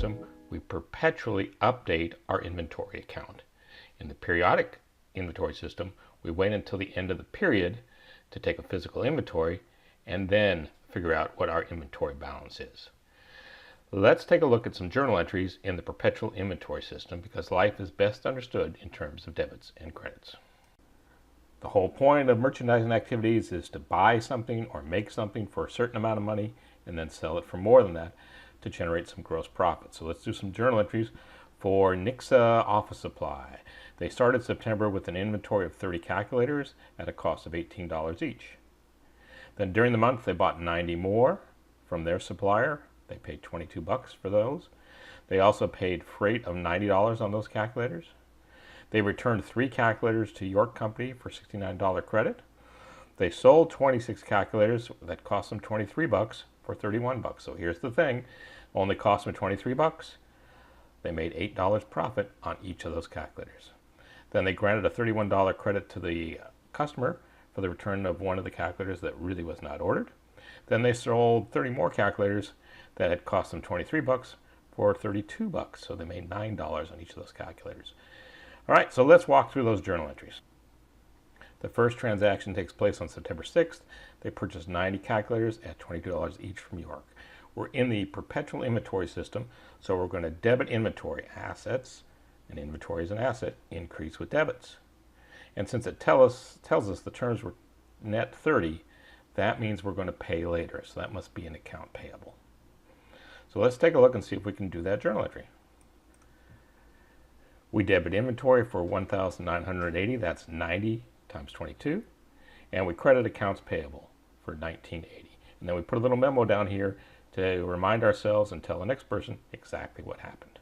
system, we perpetually update our inventory account. In the periodic inventory system, we wait until the end of the period to take a physical inventory and then figure out what our inventory balance is. Let's take a look at some journal entries in the perpetual inventory system because life is best understood in terms of debits and credits. The whole point of merchandising activities is to buy something or make something for a certain amount of money and then sell it for more than that to generate some gross profit. So let's do some journal entries for Nixa Office Supply. They started September with an inventory of 30 calculators at a cost of $18 each. Then during the month they bought 90 more from their supplier. They paid $22 for those. They also paid freight of $90 on those calculators. They returned 3 calculators to York Company for $69 credit. They sold 26 calculators that cost them $23 for $31. So here's the thing, only cost them $23. They made $8 profit on each of those calculators. Then they granted a $31 credit to the customer for the return of one of the calculators that really was not ordered. Then they sold 30 more calculators that had cost them $23 for $32. So they made $9 on each of those calculators. All right, so let's walk through those journal entries. The first transaction takes place on September 6th. They purchased 90 calculators at $22 each from York. We're in the perpetual inventory system, so we're going to debit inventory assets, and inventory is an asset, increase with debits. And since it tells us the terms were net 30, that means we're going to pay later, so that must be an account payable. So let's take a look and see if we can do that journal entry. We debit inventory for $1,980, that's 90 times 22, and we credit accounts payable for $1,980. And then we put a little memo down here to remind ourselves and tell the next person exactly what happened.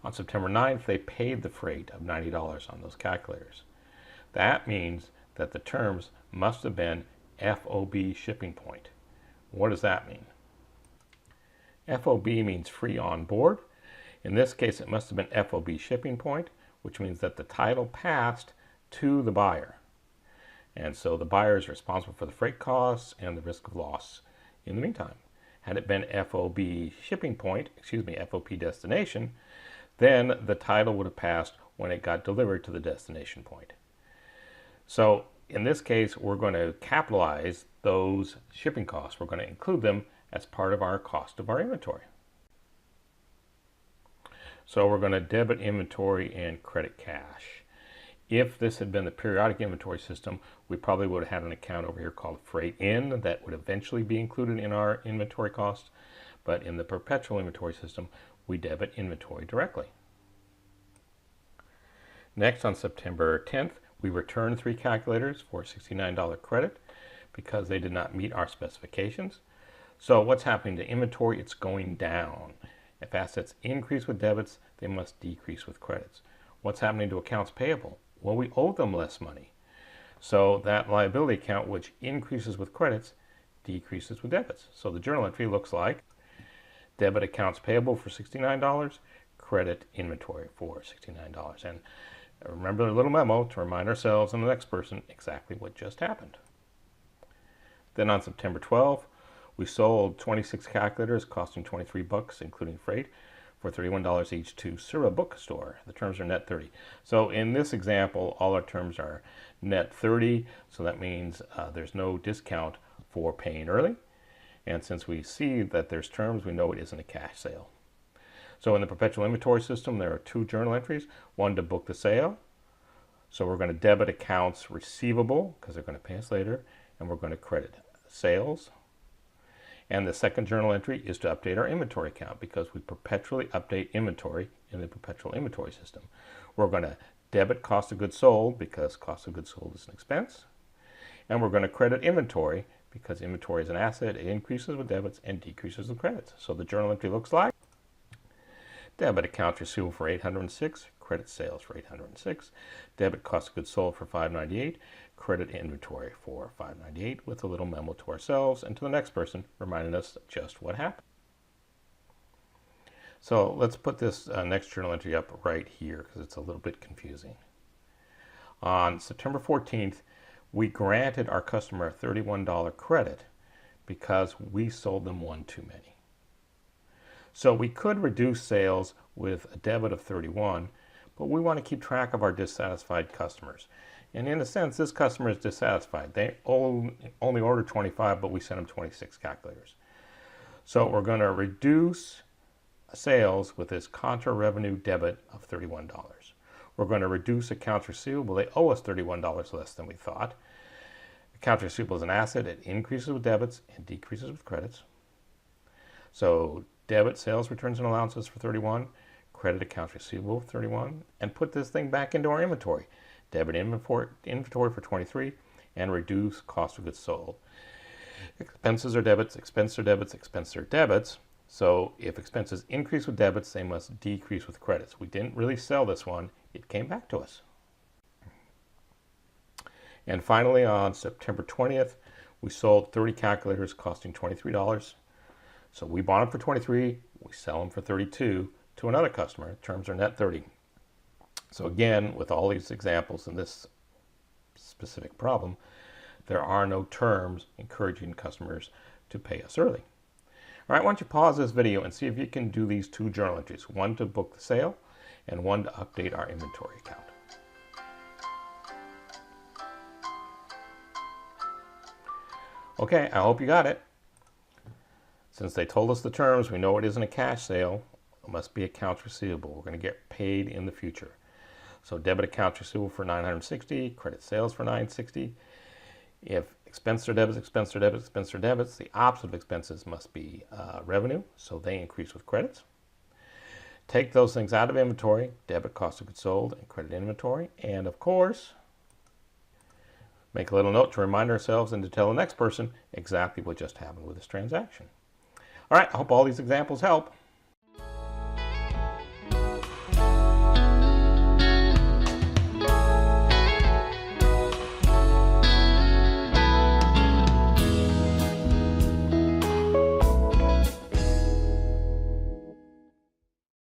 On September 9th, they paid the freight of $90 on those calculators. That means that the terms must have been FOB shipping point. What does that mean? FOB means free on board. In this case, it must have been FOB shipping point, which means that the title passed to the buyer. And so the buyer is responsible for the freight costs and the risk of loss in the meantime. Had it been FOB shipping point, FOB destination, then the title would have passed when it got delivered to the destination point. So in this case, we're going to capitalize those shipping costs. We're going to include them as part of our cost of our inventory. So we're going to debit inventory and credit cash. If this had been the periodic inventory system, we probably would have had an account over here called freight in that would eventually be included in our inventory costs. But in the perpetual inventory system, we debit inventory directly. Next, on September 10th, we returned 3 calculators for $69 credit because they did not meet our specifications. So what's happening to inventory? It's going down. If assets increase with debits, they must decrease with credits. What's happening to accounts payable? Well, we owe them less money. So that liability account, which increases with credits, decreases with debits. So the journal entry looks like debit accounts payable for $69, credit inventory for $69. And remember a little memo to remind ourselves and the next person exactly what just happened. Then on September 12th, we sold 26 calculators costing $23, including freight, for $31 each to Sura Bookstore. The terms are net 30. So in this example, all our terms are net 30. So that means there's no discount for paying early. And since we see that there's terms, we know it isn't a cash sale. So in the perpetual inventory system, there are 2 journal entries, one to book the sale. So we're going to debit accounts receivable because they're going to pay us later, and we're going to credit sales. And the second journal entry is to update our inventory account because we perpetually update inventory in the perpetual inventory system. We're going to debit cost of goods sold because cost of goods sold is an expense. And we're going to credit inventory because inventory is an asset. It increases with debits and decreases with credits. So the journal entry looks like debit accounts receivable for $806, credit sales for $806, debit cost of goods sold for $598, credit inventory for $598 with a little memo to ourselves and to the next person reminding us just what happened. So let's put this next journal entry up right here because it's a little bit confusing. On September 14th, we granted our customer a $31 credit because we sold them one too many. So we could reduce sales with a debit of 31, but we want to keep track of our dissatisfied customers. And in a sense, this customer is dissatisfied. They only ordered 25, but we sent them 26 calculators. So we're going to reduce sales with this contra revenue debit of $31. We're going to reduce accounts receivable. They owe us $31 less than we thought. Accounts receivable is an asset. It increases with debits and decreases with credits. So debit sales returns and allowances for 31, credit accounts receivable for 31, and put this thing back into our inventory. Debit inventory for 23, and reduce cost of goods sold. Expenses are debits, expenses are debits, expenses are debits. So if expenses increase with debits, they must decrease with credits. We didn't really sell this one. It came back to us. And finally, on September 20th, we sold 30 calculators costing $23. So we bought them for 23, we sell them for 32 to another customer. Terms are net 30. So again, with all these examples in this specific problem, there are no terms encouraging customers to pay us early. All right, why don't you pause this video and see if you can do these two journal entries, one to book the sale and one to update our inventory account. Okay, I hope you got it. Since they told us the terms, we know it isn't a cash sale. It must be accounts receivable. We're going to get paid in the future. So debit accounts receivable for $960, credit sales for $960. If expenses are debits, expenses are debits, expenses are debits, the opposite of expenses must be revenue, so they increase with credits. Take those things out of inventory, debit cost of goods sold and credit inventory, and of course, make a little note to remind ourselves and to tell the next person exactly what just happened with this transaction. All right, I hope all these examples help.